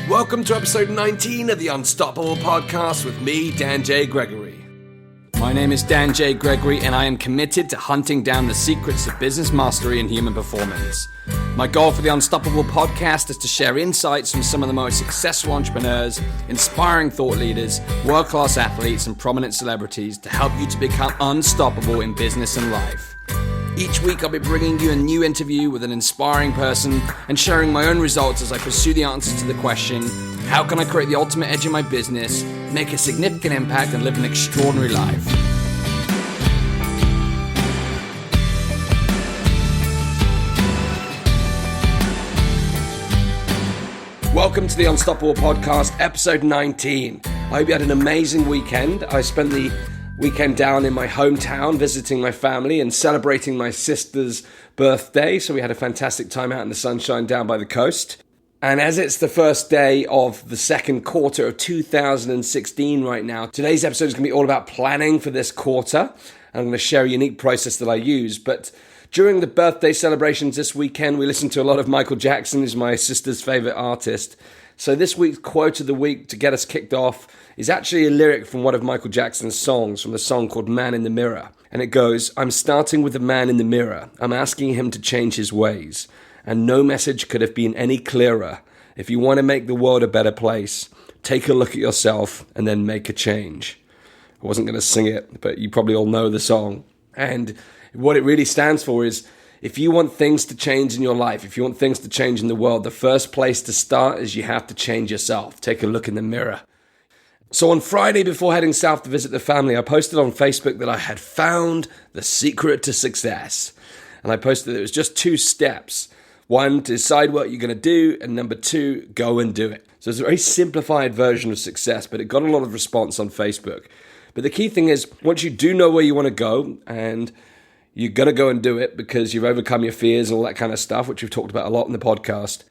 Welcome to episode 19 of the Unstoppable Podcast with me, Dan J. Gregory. My name is Dan J. Gregory, and I am committed to hunting down the secrets of business mastery and human performance. My goal for the Unstoppable Podcast is to share insights from some of the most successful entrepreneurs, inspiring thought leaders, world-class athletes, and prominent celebrities to help you to become unstoppable in business and life. Each week I'll be bringing you a new interview with an inspiring person and sharing my own results as I pursue the answers to the question, how can I create the ultimate edge in my business, make a significant impact, and live an extraordinary life? Welcome to the Unstoppable Podcast, episode 19. I hope you had an amazing weekend. I spent the weekend down in my hometown visiting my family and celebrating my sister's birthday. So we had a fantastic time out in the sunshine down by the coast. And as it's the first day of the second quarter of 2016 right now, today's episode is going to be all about planning for this quarter. I'm going to share a unique process that I use. But during the birthday celebrations this weekend, we listened to a lot of Michael Jackson, who's my sister's favorite artist. So this week's quote of the week to get us kicked off is actually a lyric from one of Michael Jackson's songs, from a song called Man in the Mirror. And it goes, I'm starting with the man in the mirror. I'm asking him to change his ways. And no message could have been any clearer. If you want to make the world a better place, take a look at yourself and then make a change. I wasn't going to sing it, but you probably all know the song. And what it really stands for is, if you want things to change in your life, if you want things to change in the world, the first place to start is you have to change yourself. Take a look in the mirror. So on Friday, before heading south to visit the family, I posted on Facebook that I had found the secret to success. And I posted that it was just 2 steps. 1, decide what you're going to do, and number 2, go and do it. So it's a very simplified version of success, but it got a lot of response on Facebook. But the key thing is, once you do know where you want to go, and you're going to go and do it because you've overcome your fears and all that kind of stuff, which we've talked about a lot in the podcast,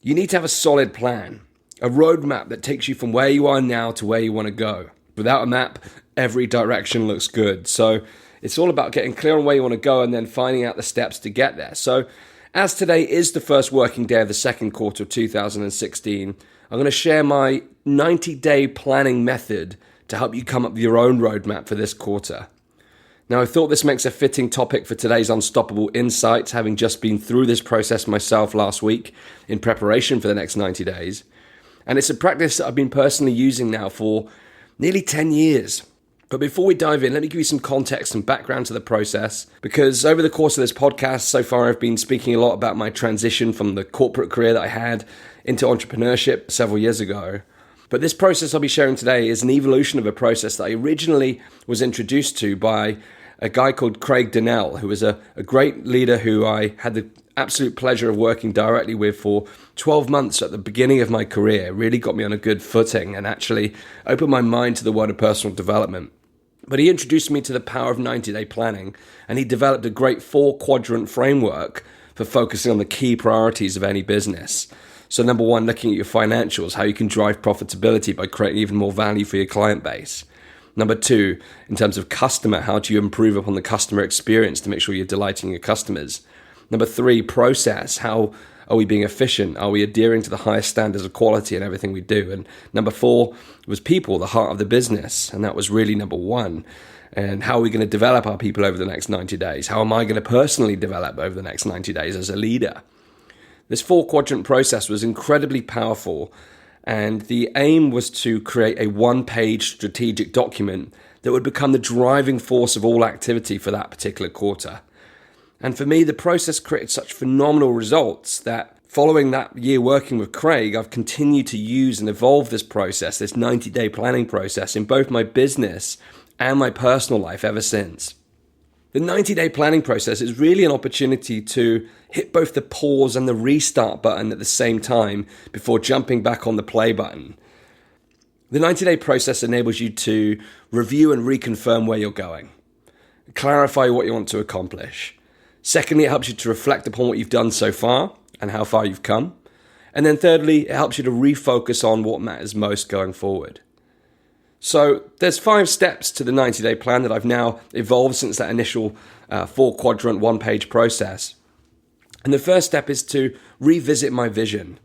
you need to have a solid plan, a roadmap that takes you from where you are now to where you want to go. Without a map, every direction looks good. So it's all about getting clear on where you want to go and then finding out the steps to get there. So as today is the first working day of the second quarter of 2016, I'm going to share my 90-day planning method to help you come up with your own roadmap for this quarter. Now, I thought this makes a fitting topic for today's Unstoppable Insights, having just been through this process myself last week in preparation for the next 90 days. And it's a practice that I've been personally using now for nearly 10 years. But before we dive in, let me give you some context and background to the process, because over the course of this podcast so far, I've been speaking a lot about my transition from the corporate career that I had into entrepreneurship several years ago. But this process I'll be sharing today is an evolution of a process that I originally was introduced to by a guy called Craig Donnell, who was a great leader who I had the absolute pleasure of working directly with for 12 months at the beginning of my career. It really got me on a good footing and actually opened my mind to the world of personal development. But he introduced me to the power of 90-day planning, and he developed a great 4-quadrant framework for focusing on the key priorities of any business. So number 1, looking at your financials, how you can drive profitability by creating even more value for your client base. Number 2, in terms of customer, how do you improve upon the customer experience to make sure you're delighting your customers? Number 3, process, how are we being efficient? Are we adhering to the highest standards of quality in everything we do? And number 4 was people, the heart of the business. And that was really number 1. And how are we going to develop our people over the next 90 days? How am I going to personally develop over the next 90 days as a leader? This 4-quadrant process was incredibly powerful, and the aim was to create a 1-page strategic document that would become the driving force of all activity for that particular quarter. And for me, the process created such phenomenal results that following that year working with Craig, I've continued to use and evolve this process, this 90-day planning process, in both my business and my personal life ever since. The 90-day planning process is really an opportunity to hit both the pause and the restart button at the same time before jumping back on the play button. The 90-day process enables you to review and reconfirm where you're going, clarify what you want to accomplish. Secondly, it helps you to reflect upon what you've done so far and how far you've come. And then thirdly, it helps you to refocus on what matters most going forward. So there's 5 steps to the 90-day plan that I've now evolved since that initial 4-quadrant, 1-page process. And the first step is to revisit my vision.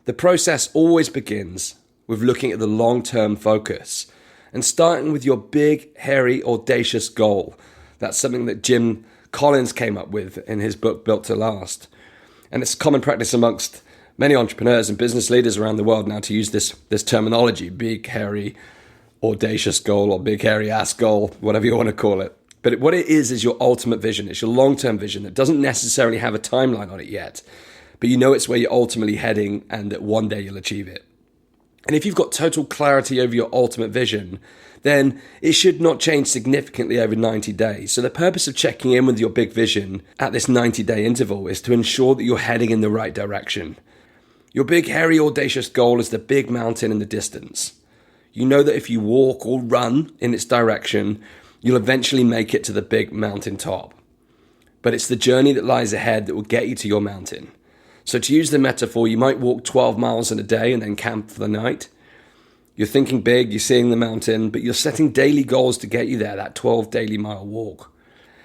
The process always begins with looking at the long-term focus and starting with your big, hairy, audacious goal. That's something that Jim Collins came up with in his book, Built to Last. And it's common practice amongst many entrepreneurs and business leaders around the world now to use this terminology, big, hairy, audacious goal or big, hairy ass goal, whatever you want to call it. But what it is your ultimate vision. It's your long-term vision that doesn't necessarily have a timeline on it yet, but you know it's where you're ultimately heading and that one day you'll achieve it. And if you've got total clarity over your ultimate vision, then it should not change significantly over 90 days. So the purpose of checking in with your big vision at this 90-day interval is to ensure that you're heading in the right direction. Your big, hairy, audacious goal is the big mountain in the distance. You know that if you walk or run in its direction, you'll eventually make it to the big mountain top. But it's the journey that lies ahead that will get you to your mountain. So to use the metaphor, you might walk 12 miles in a day and then camp for the night. You're thinking big, you're seeing the mountain, but you're setting daily goals to get you there, that 12 daily mile walk.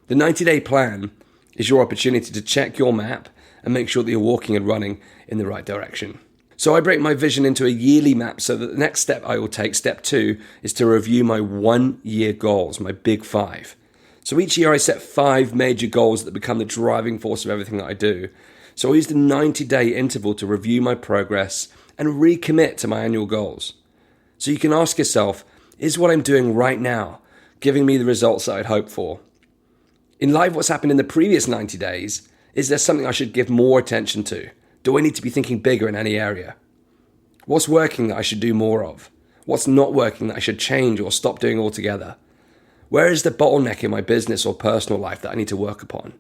The 90-day plan is your opportunity to check your map and make sure that you're walking and running in the right direction. So I break my vision into a yearly map so that the next step I will take, step 2, is to review my 1-year goals, my big 5. So each year I set 5 major goals that become the driving force of everything that I do. So I use the 90-day interval to review my progress and recommit to my annual goals. So you can ask yourself, is what I'm doing right now giving me the results that I'd hoped for? In light of what's happened in the previous 90 days, is there something I should give more attention to? Do I need to be thinking bigger in any area? What's working that I should do more of? What's not working that I should change or stop doing altogether? Where is the bottleneck in my business or personal life that I need to work upon?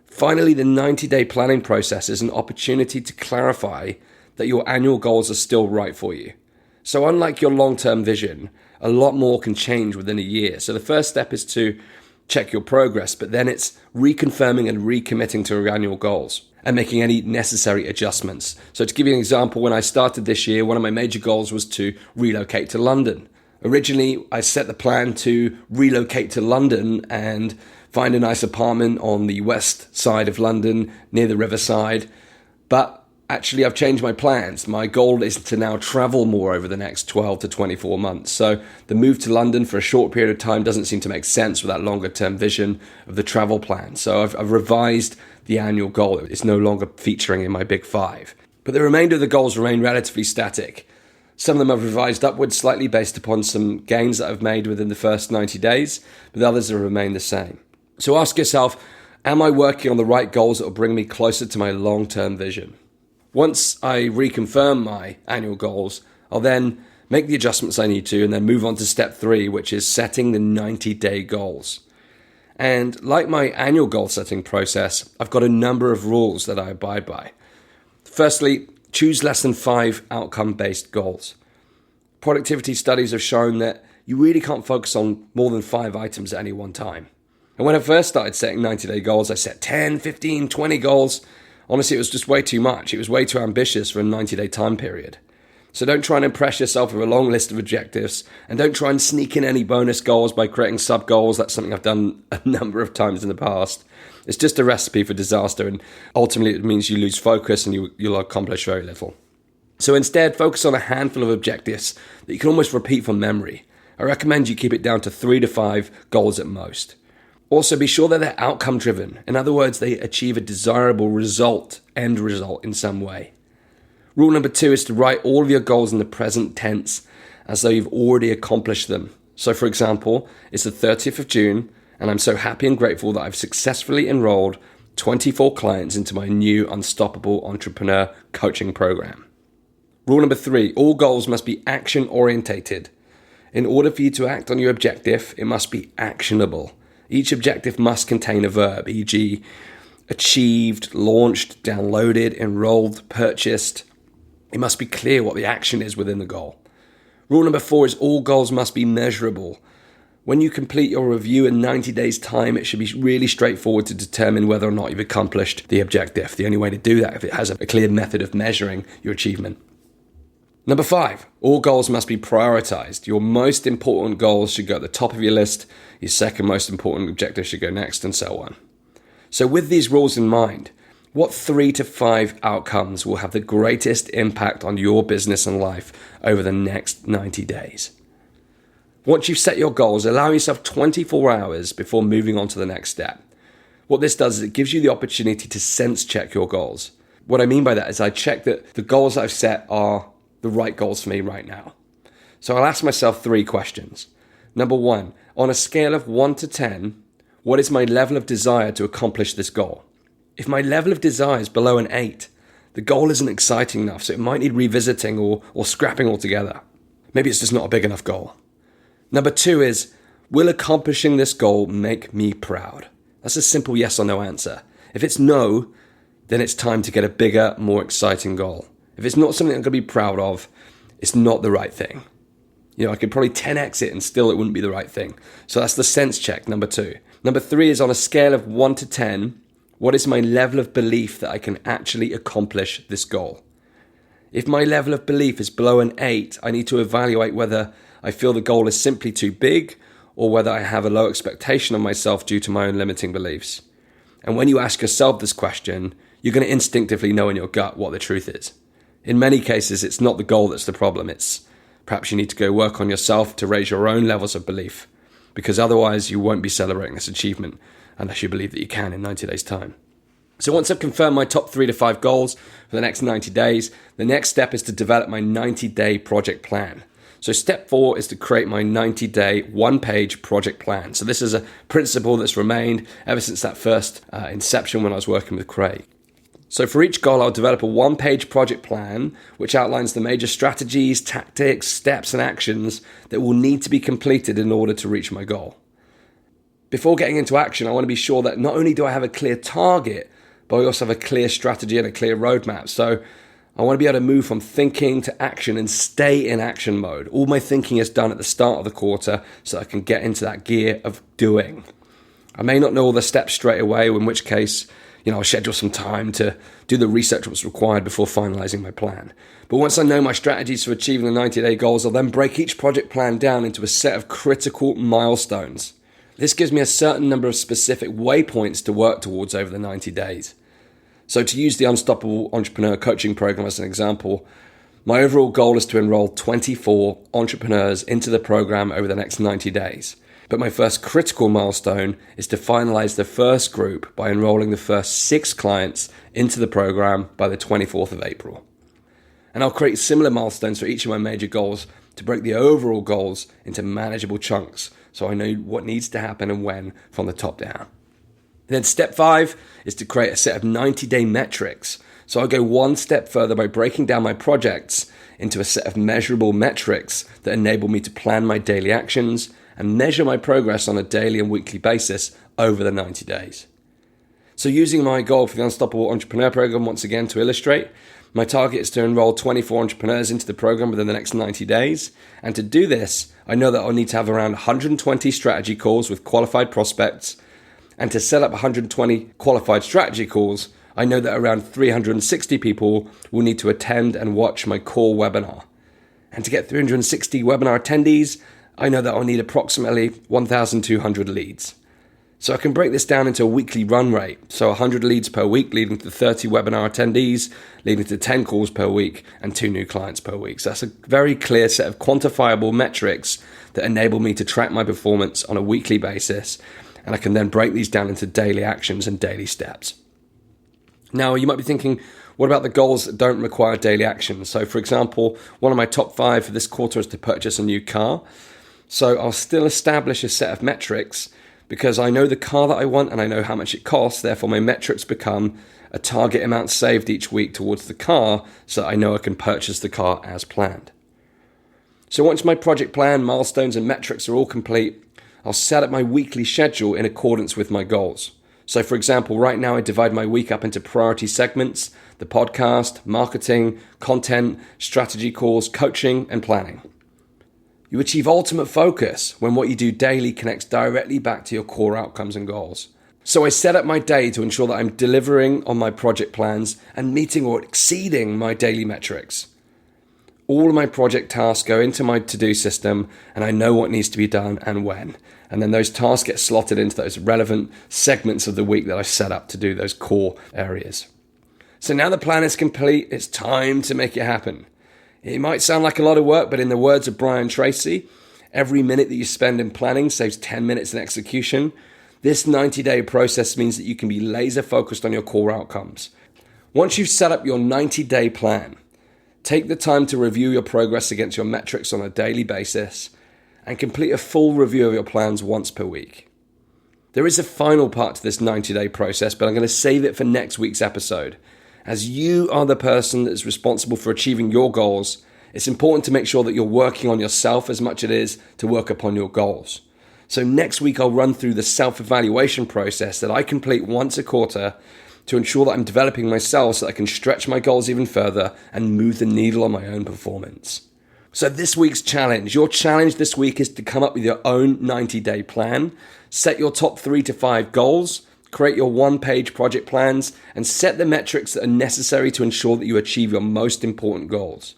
Finally, the 90-day planning process is an opportunity to clarify that your annual goals are still right for you. So unlike your long-term vision, a lot more can change within a year. So the first step is to check your progress, but then it's reconfirming and recommitting to your annual goals and making any necessary adjustments. So to give you an example, when I started this year, one of my major goals was to relocate to London. Originally, I set the plan to relocate to London and find a nice apartment on the west side of London, near the riverside. But actually, I've changed my plans. My goal is to now travel more over the next 12 to 24 months. So the move to London for a short period of time doesn't seem to make sense with that longer term vision of the travel plan. So I've revised the annual goal. It's no longer featuring in my big 5. But the remainder of the goals remain relatively static. Some of them I've revised upwards slightly based upon some gains that I've made within the first 90 days, but the others have remained the same. So ask yourself, am I working on the right goals that will bring me closer to my long-term vision? Once I reconfirm my annual goals, I'll then make the adjustments I need to and then move on to step 3, which is setting the 90-day goals. And like my annual goal setting process, I've got a number of rules that I abide by. Firstly, choose less than 5 outcome-based goals. Productivity studies have shown that you really can't focus on more than 5 items at any one time. And when I first started setting 90-day goals, I set 10, 15, 20 goals. Honestly, it was just way too much. It was way too ambitious for a 90-day time period. So don't try and impress yourself with a long list of objectives, and don't try and sneak in any bonus goals by creating sub-goals. That's something I've done a number of times in the past. It's just a recipe for disaster, and ultimately it means you lose focus and you'll accomplish very little. So instead, focus on a handful of objectives that you can almost repeat from memory. I recommend you keep it down to 3 to 5 goals at most. Also, be sure that they're outcome driven. In other words, they achieve a desirable result, end result in some way. Rule number 2 is to write all of your goals in the present tense as though you've already accomplished them. So for example, it's the 30th of June and I'm so happy and grateful that I've successfully enrolled 24 clients into my new Unstoppable Entrepreneur coaching program. Rule number 3, all goals must be action orientated. In order for you to act on your objective, it must be actionable. Each objective must contain a verb, e.g. achieved, launched, downloaded, enrolled, purchased. It must be clear what the action is within the goal. Rule number 4 is all goals must be measurable. When you complete your review in 90 days' time, it should be really straightforward to determine whether or not you've accomplished the objective. The only way to do that if it has a clear method of measuring your achievement. Number 5, all goals must be prioritized. Your most important goals should go at the top of your list, your second most important objective should go next, and so on. So with these rules in mind, What 3 to 5 outcomes will have the greatest impact on your business and life over the next 90 days? Once you've set your goals, allow yourself 24 hours before moving on to the next step. What this does is it gives you the opportunity to sense check your goals. What I mean by that is I check that the goals I've set are the right goals for me right now. So I'll ask myself 3 questions. Number 1, on a scale of 1 to 10, what is my level of desire to accomplish this goal? If my level of desire is below an 8, the goal isn't exciting enough, so it might need revisiting or scrapping altogether. Maybe it's just not a big enough goal. Number 2 is, will accomplishing this goal make me proud? That's a simple yes or no answer. If it's no, then it's time to get a bigger, more exciting goal. If it's not something I'm going to be proud of, it's not the right thing. I could probably 10x it and still it wouldn't be the right thing. So that's the sense check, number 2. Number 3 is on a scale of 1 to 10, what is my level of belief that I can actually accomplish this goal? If my level of belief is below an 8, I need to evaluate whether I feel the goal is simply too big or whether I have a low expectation of myself due to my own limiting beliefs. And when you ask yourself this question, you're going to instinctively know in your gut what the truth is. In many cases, it's not the goal that's the problem. It's perhaps you need to go work on yourself to raise your own levels of belief, because otherwise you won't be celebrating this achievement unless you believe that you can in 90 days' time. So once I've confirmed my top 3 to 5 goals for the next 90 days, the next step is to develop my 90-day project plan. So step 4 is to create my 90-day one-page project plan. So this is a principle that's remained ever since that first inception when I was working with Craig. So for each goal, I'll develop a one-page project plan which outlines the major strategies, tactics, steps, and actions that will need to be completed in order to reach my goal. Before getting into action, I want to be sure that not only do I have a clear target, but I also have a clear strategy and a clear roadmap. So I want to be able to move from thinking to action and stay in action mode. All my thinking is done at the start of the quarter so I can get into that gear of doing. I may not know all the steps straight away, in which case, I'll schedule some time to do the research what's required before finalizing my plan. But once I know my strategies for achieving the 90-day goals, I'll then break each project plan down into a set of critical milestones. This gives me a certain number of specific waypoints to work towards over the 90 days. So to use the Unstoppable Entrepreneur Coaching Program as an example, my overall goal is to enroll 24 entrepreneurs into the program over the next 90 days. But my first critical milestone is to finalize the first group by enrolling the first 6 clients into the program by the 24th of April. And I'll create similar milestones for each of my major goals to break the overall goals into manageable chunks so I know what needs to happen and when from the top down. Then step 5 is to create a set of 90-day metrics. So I'll go one step further by breaking down my projects into a set of measurable metrics that enable me to plan my daily actions and measure my progress on a daily and weekly basis over the 90 days. So using my goal for the Unstoppable Entrepreneur Program once again to illustrate, my target is to enroll 24 entrepreneurs into the program within the next 90 days. And to do this, I know that I'll need to have around 120 strategy calls with qualified prospects. And to set up 120 qualified strategy calls, I know that around 360 people will need to attend and watch my core webinar. And to get 360 webinar attendees, I know that I'll need approximately 1,200 leads. So I can break this down into a weekly run rate. So 100 leads per week, leading to 30 webinar attendees, leading to 10 calls per week and 2 new clients per week. So that's a very clear set of quantifiable metrics that enable me to track my performance on a weekly basis. And I can then break these down into daily actions and daily steps. Now, you might be thinking, what about the goals that don't require daily action? So, for example, one of my top 5 for this quarter is to purchase a new car. So I'll still establish a set of metrics because I know the car that I want and I know how much it costs. Therefore, my metrics become a target amount saved each week towards the car so that I know I can purchase the car as planned. So once my project plan, milestones, and metrics are all complete, I'll set up my weekly schedule in accordance with my goals. So for example, right now I divide my week up into priority segments: the podcast, marketing, content, strategy calls, coaching, and planning. You achieve ultimate focus when what you do daily connects directly back to your core outcomes and goals. So I set up my day to ensure that I'm delivering on my project plans and meeting or exceeding my daily metrics. All of my project tasks go into my to-do system and I know what needs to be done and when. And then those tasks get slotted into those relevant segments of the week that I set up to do those core areas. So now the plan is complete, it's time to make it happen. It might sound like a lot of work, but in the words of Brian Tracy, every minute that you spend in planning saves 10 minutes in execution. This 90-day process means that you can be laser focused on your core outcomes. Once you've set up your 90-day plan, take the time to review your progress against your metrics on a daily basis and complete a full review of your plans once per week. There is a final part to this 90-day process, but I'm going to save it for next week's episode. As you are the person that is responsible for achieving your goals, it's important to make sure that you're working on yourself as much as it is to work upon your goals. So next week, I'll run through the self-evaluation process that I complete once a quarter to ensure that I'm developing myself so that I can stretch my goals even further and move the needle on my own performance. So this week's challenge, your challenge this week is to come up with your own 90-day plan, set your top 3 to 5 goals, create your one-page project plans, and set the metrics that are necessary to ensure that you achieve your most important goals.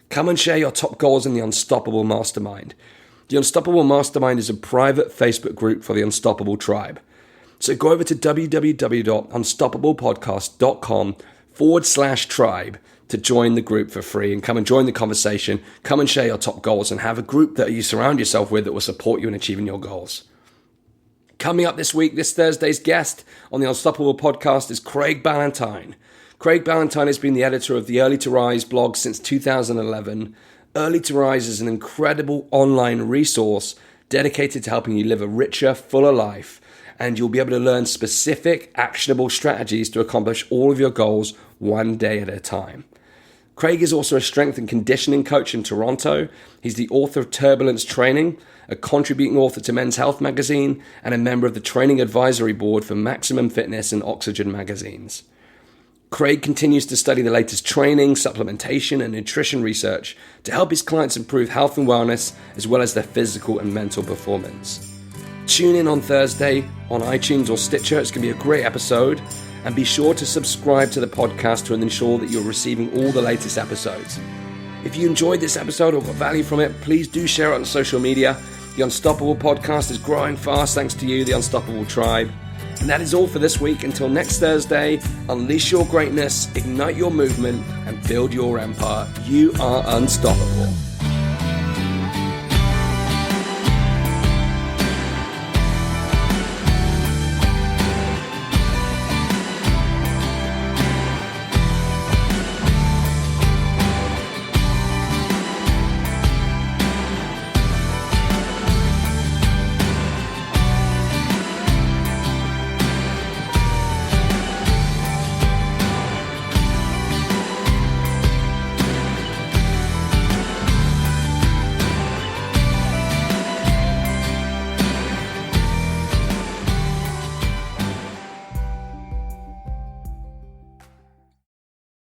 Come and share your top goals in the Unstoppable Mastermind. The Unstoppable Mastermind is a private Facebook group for the Unstoppable Tribe. So go over to www.unstoppablepodcast.com/tribe to join the group for free and come and join the conversation. Come and share your top goals and have a group that you surround yourself with that will support you in achieving your goals. Coming up this week, this Thursday's guest on the Unstoppable podcast is Craig Ballantyne. Craig Ballantyne has been the editor of the Early to Rise blog since 2011. Early to Rise is an incredible online resource dedicated to helping you live a richer, fuller life, and you'll be able to learn specific, actionable strategies to accomplish all of your goals one day at a time. Craig is also a strength and conditioning coach in Toronto. He's the author of Turbulence Training, a contributing author to Men's Health magazine, and a member of the training advisory board for Maximum Fitness and Oxygen magazines. Craig continues to study the latest training, supplementation, and nutrition research to help his clients improve health and wellness, as well as their physical and mental performance. Tune in on Thursday on iTunes or Stitcher. It's going to be a great episode. And be sure to subscribe to the podcast to ensure that you're receiving all the latest episodes. If you enjoyed this episode or got value from it, please do share it on social media. The Unstoppable podcast is growing fast thanks to you, the Unstoppable Tribe. And that is all for this week. Until next Thursday, unleash your greatness, ignite your movement, and build your empire. You are unstoppable.